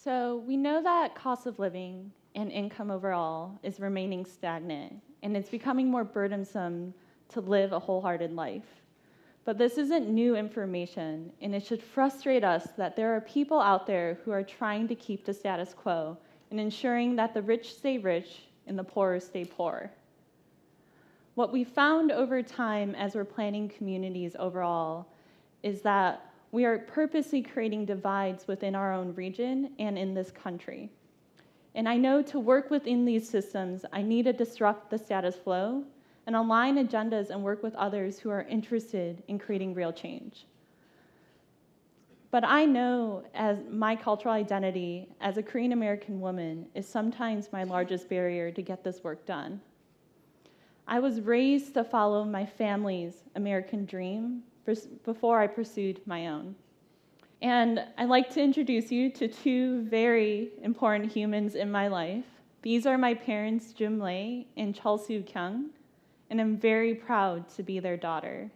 So we know that cost of living and income overall is remaining stagnant, and it's becoming more burdensome to live a wholehearted life. But this isn't new information, and it should frustrate us that there are people out there who are trying to keep the status quo and ensuring that the rich stay rich and the poor stay poor. What we found over time as we're planning communities overall is that we are purposely creating divides within our own region and in this country. And I know to work within these systems, I need to disrupt the status quo and align agendas and work with others who are interested in creating real change. But I know as my cultural identity as a Korean American woman is sometimes my largest barrier to get this work done. I was raised to follow my family's American dream before I pursued my own. And I'd like to introduce you to two very important humans in my life. These are my parents, Jim Lei and Kyung, and I'm very proud to be their daughter.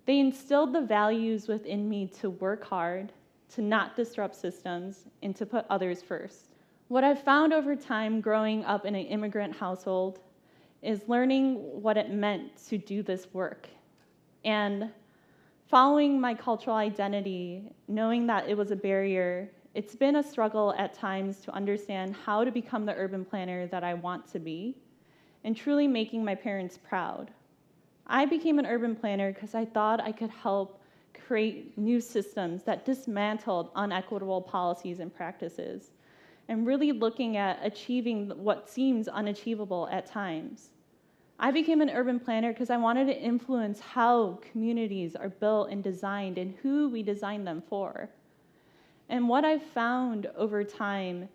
They instilled the values within me to work hard, to not disrupt systems, and to put others first. What I've found over time growing up in an immigrant household is learning what it meant to do this work. And following my cultural identity, knowing that it was a barrier, it's been a struggle at times to understand how to become the urban planner that I want to be, and truly making my parents proud. I became an urban planner because I thought I could help create new systems that dismantled unequitable policies and practices, and really looking at achieving what seems unachievable at times. I became an urban planner because I wanted to influence how communities are built and designed and who we design them for. And what I've found over time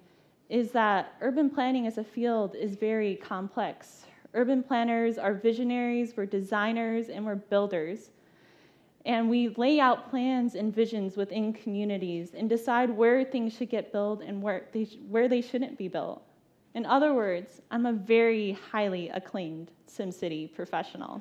is that urban planning as a field is very complex. Urban planners are visionaries, we're designers, and we're builders. And we lay out plans and visions within communities and decide where things should get built and where they shouldn't be built. In other words, I'm a very highly acclaimed SimCity professional.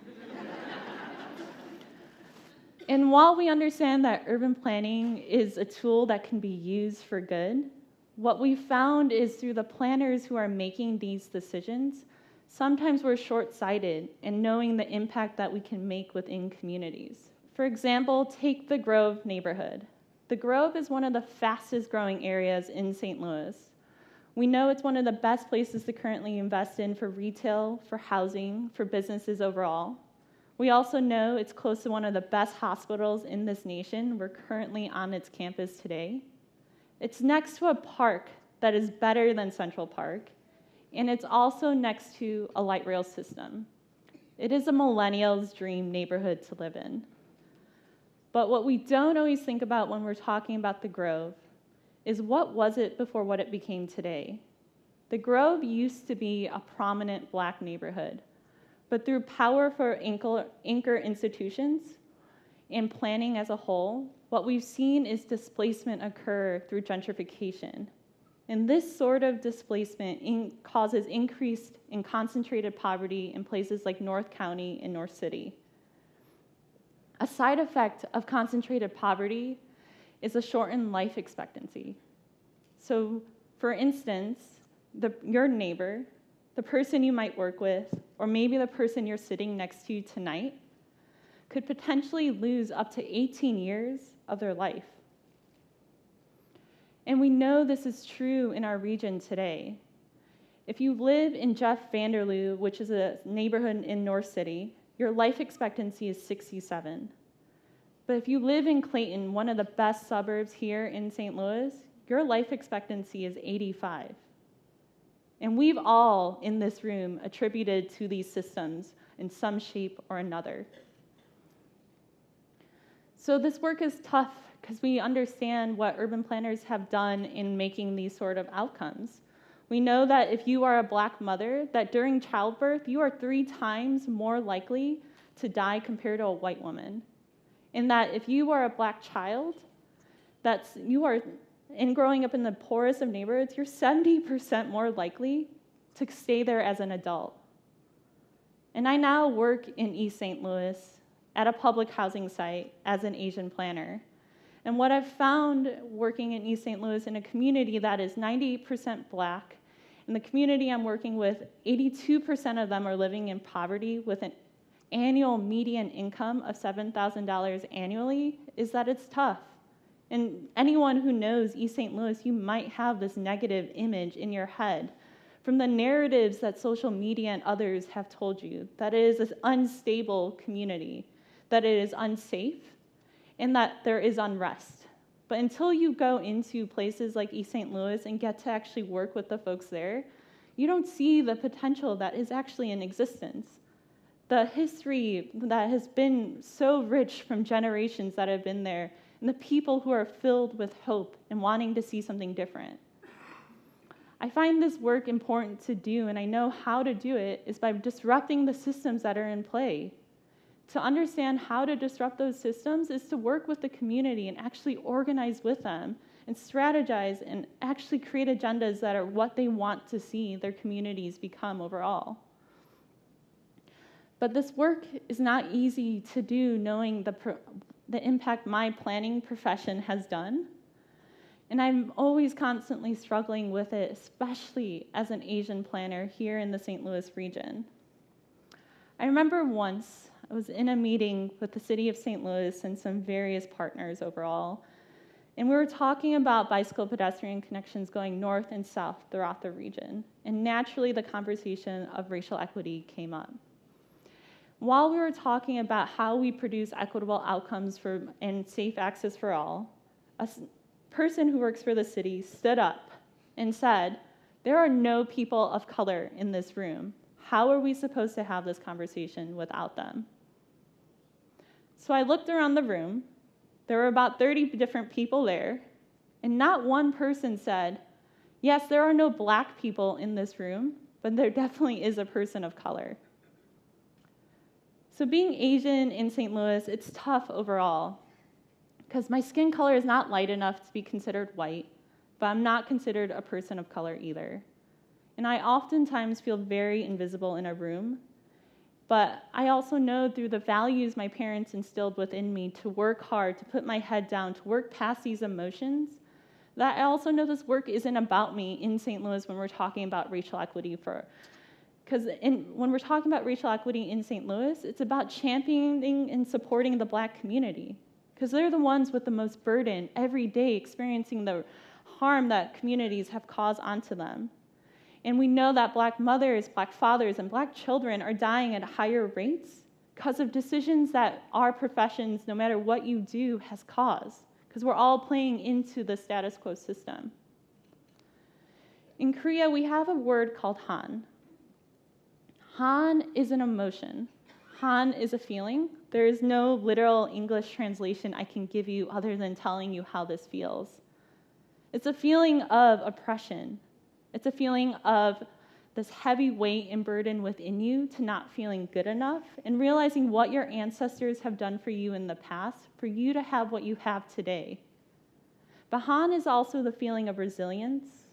And while we understand that urban planning is a tool that can be used for good, what we found is through the planners who are making these decisions, sometimes we're short-sighted in knowing the impact that we can make within communities. For example, take the Grove neighborhood. The Grove is one of the fastest growing areas in St. Louis. We know it's one of the best places to currently invest in for retail, for housing, for businesses overall. We also know it's close to one of the best hospitals in this nation. We're currently on its campus today. It's next to a park that is better than Central Park, and it's also next to a light rail system. It is a millennial's dream neighborhood to live in. But what we don't always think about when we're talking about the Grove is what was it before what it became today. The Grove used to be a prominent Black neighborhood, but through powerful anchor institutions and planning as a whole, what we've seen is displacement occur through gentrification. And this sort of displacement causes increased and concentrated poverty in places like North County and North City. A side effect of concentrated poverty is a shortened life expectancy. So, for instance, your neighbor, the person you might work with, or maybe the person you're sitting next to tonight, could potentially lose up to 18 years of their life. And we know this is true in our region today. If you live in Jeff Vanderloo, which is a neighborhood in North City, your life expectancy is 67. But if you live in Clayton, one of the best suburbs here in St. Louis, your life expectancy is 85. And we've all in this room attributed to these systems in some shape or another. So this work is tough because we understand what urban planners have done in making these sort of outcomes. We know that if you are a Black mother, that during childbirth, you are 3 times more likely to die compared to a white woman. And that if you are a Black child, and growing up in the poorest of neighborhoods, you're 70% more likely to stay there as an adult. And I now work in East St. Louis at a public housing site as an Asian planner. And what I've found working in East St. Louis in a community that is 98% Black, in the community I'm working with, 82% of them are living in poverty with an annual median income of $7,000 annually, is that it's tough. And anyone who knows East St. Louis, you might have this negative image in your head from the narratives that social media and others have told you, that it is an unstable community, that it is unsafe, and that there is unrest. But until you go into places like East St. Louis and get to actually work with the folks there, you don't see the potential that is actually in existence. The history that has been so rich from generations that have been there, and the people who are filled with hope and wanting to see something different. I find this work important to do, and I know how to do it is by disrupting the systems that are in play. To understand how to disrupt those systems is to work with the community and actually organize with them and strategize and actually create agendas that are what they want to see their communities become overall. But this work is not easy to do knowing the impact my planning profession has done. And I'm always constantly struggling with it, especially as an Asian planner here in the St. Louis region. I remember once I was in a meeting with the city of St. Louis and some various partners overall, and we were talking about bicycle pedestrian connections going north and south throughout the region, and naturally the conversation of racial equity came up. While we were talking about how we produce equitable outcomes and safe access for all, a person who works for the city stood up and said, "There are no people of color in this room. How are we supposed to have this conversation without them?" So I looked around the room. There were about 30 different people there, and not one person said, "Yes, there are no Black people in this room, but there definitely is a person of color." So being Asian in St. Louis, it's tough overall, because my skin color is not light enough to be considered white, but I'm not considered a person of color either. And I oftentimes feel very invisible in a room. But I also know through the values my parents instilled within me to work hard, to put my head down, to work past these emotions, that I also know this work isn't about me in St. Louis when we're talking about racial equity. Because when we're talking about racial equity in St. Louis, it's about championing and supporting the Black community. Because they're the ones with the most burden every day experiencing the harm that communities have caused onto them. And we know that Black mothers, Black fathers, and Black children are dying at higher rates because of decisions that our professions, no matter what you do, has caused, because we're all playing into the status quo system. In Korea, we have a word called han. Han is an emotion. Han is a feeling. There is no literal English translation I can give you other than telling you how this feels. It's a feeling of oppression. It's a feeling of this heavy weight and burden within you to not feeling good enough and realizing what your ancestors have done for you in the past for you to have what you have today. But Han is also the feeling of resilience,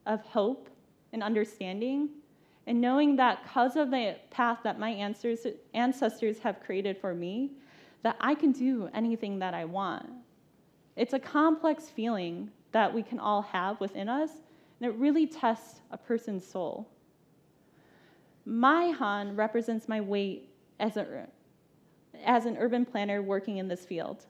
of hope and understanding, and knowing that because of the path that my ancestors have created for me, that I can do anything that I want. It's a complex feeling that we can all have within us, and it really tests a person's soul. My Han represents my weight as an urban planner working in this field.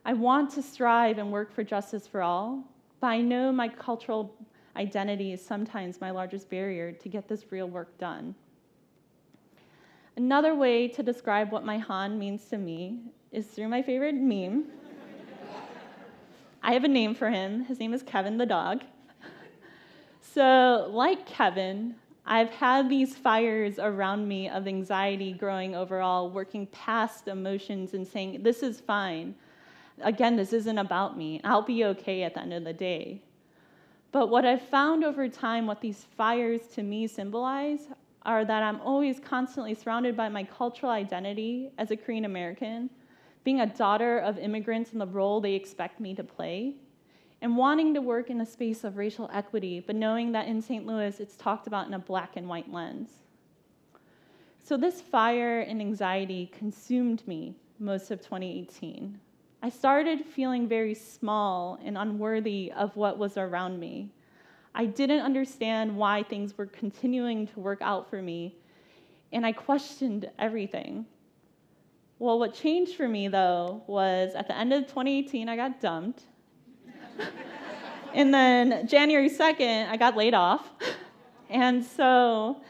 I want to strive and work for justice for all, but I know my cultural identity is sometimes my largest barrier to get this real work done. Another way to describe what my Han means to me is through my favorite meme. I have a name for him. His name is Kevin the dog. So, like Kevin, I've had these fires around me of anxiety growing overall, working past emotions and saying, this is fine. Again, this isn't about me. I'll be okay at the end of the day. But what I've found over time, what these fires to me symbolize, are that I'm always constantly surrounded by my cultural identity as a Korean American, being a daughter of immigrants and the role they expect me to play, and wanting to work in a space of racial equity, but knowing that in St. Louis, it's talked about in a black and white lens. So this fire and anxiety consumed me most of 2018. I started feeling very small and unworthy of what was around me. I didn't understand why things were continuing to work out for me, and I questioned everything. Well, what changed for me, though, was at the end of 2018, I got dumped. And then January 2nd, I got laid off. And so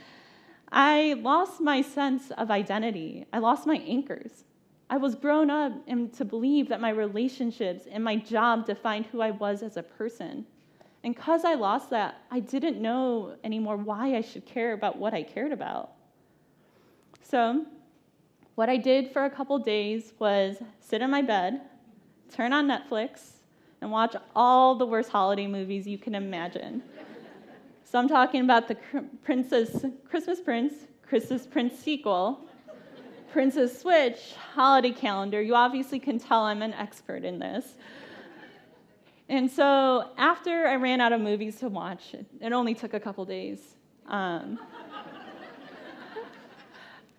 I lost my sense of identity. I lost my anchors. I was grown up and to believe that my relationships and my job defined who I was as a person. And because I lost that, I didn't know anymore why I should care about what I cared about. So what I did for a couple days was sit in my bed, turn on Netflix, and watch all the worst holiday movies you can imagine. So I'm talking about the Christmas Prince sequel, Princess Switch, holiday calendar. You obviously can tell I'm an expert in this. And so after I ran out of movies to watch, it only took a couple days,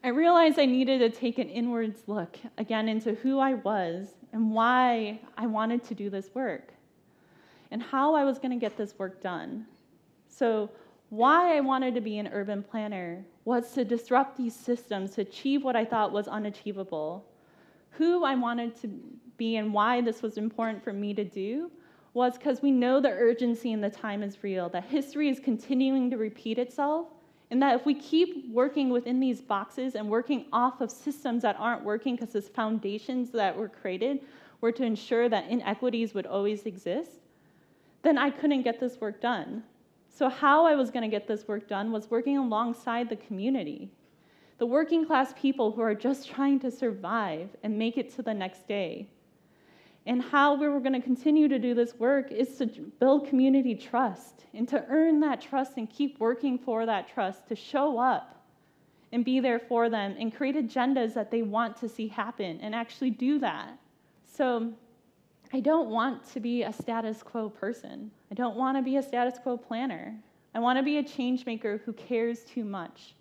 I realized I needed to take an inwards look again into who I was and why I wanted to do this work and how I was going to get this work done. So why I wanted to be an urban planner was to disrupt these systems to achieve what I thought was unachievable. Who I wanted to be and why this was important for me to do was because we know the urgency and the time is real, that history is continuing to repeat itself, and that if we keep working within these boxes and working off of systems that aren't working because the foundations that were created were to ensure that inequities would always exist, then I couldn't get this work done. So how I was going to get this work done was working alongside the community, the working class people who are just trying to survive and make it to the next day. And how we were going to continue to do this work is to build community trust and to earn that trust and keep working for that trust, to show up and be there for them and create agendas that they want to see happen and actually do that. So I don't want to be a status quo person. I don't want to be a status quo planner. I want to be a change maker who cares too much.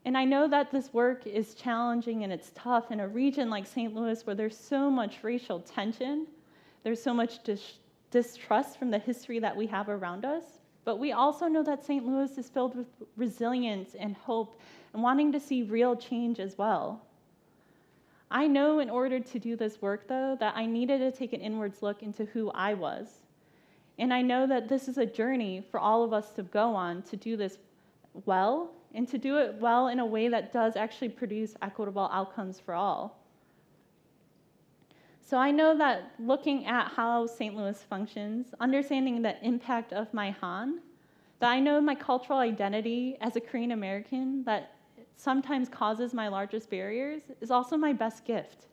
And I know that this work is challenging and it's tough in a region like St. Louis where there's so much racial tension, there's so much distrust from the history that we have around us, but we also know that St. Louis is filled with resilience and hope and wanting to see real change as well. I know in order to do this work, though, that I needed to take an inwards look into who I was. And I know that this is a journey for all of us to go on to do this well, and to do it well in a way that does actually produce equitable outcomes for all. So I know that looking at how St. Louis functions, understanding the impact of my Han, that I know my cultural identity as a Korean American that sometimes causes my largest barriers is also my best gift.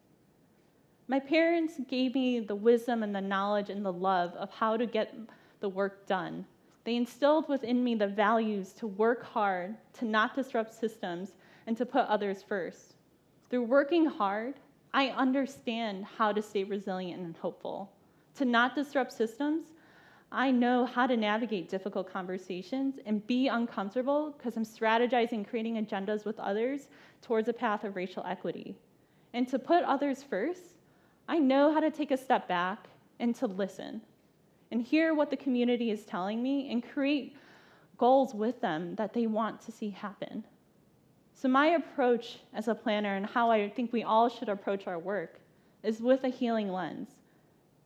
My parents gave me the wisdom and the knowledge and the love of how to get the work done. They instilled within me the values to work hard, to not disrupt systems, and to put others first. Through working hard, I understand how to stay resilient and hopeful. To not disrupt systems, I know how to navigate difficult conversations and be uncomfortable because I'm strategizing, creating agendas with others towards a path of racial equity. And to put others first, I know how to take a step back and to listen and hear what the community is telling me and create goals with them that they want to see happen. So my approach as a planner and how I think we all should approach our work is with a healing lens.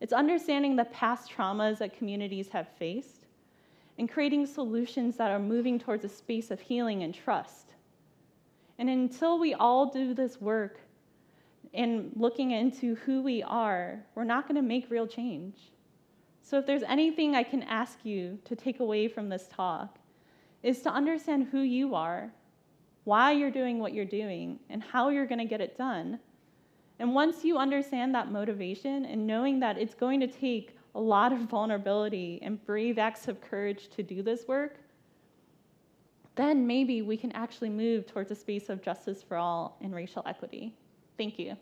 It's understanding the past traumas that communities have faced and creating solutions that are moving towards a space of healing and trust. And until we all do this work and looking into who we are, we're not going to make real change. So if there's anything I can ask you to take away from this talk, is to understand who you are, why you're doing what you're doing, and how you're going to get it done. And once you understand that motivation and knowing that it's going to take a lot of vulnerability and brave acts of courage to do this work, then maybe we can actually move towards a space of justice for all and racial equity. Thank you.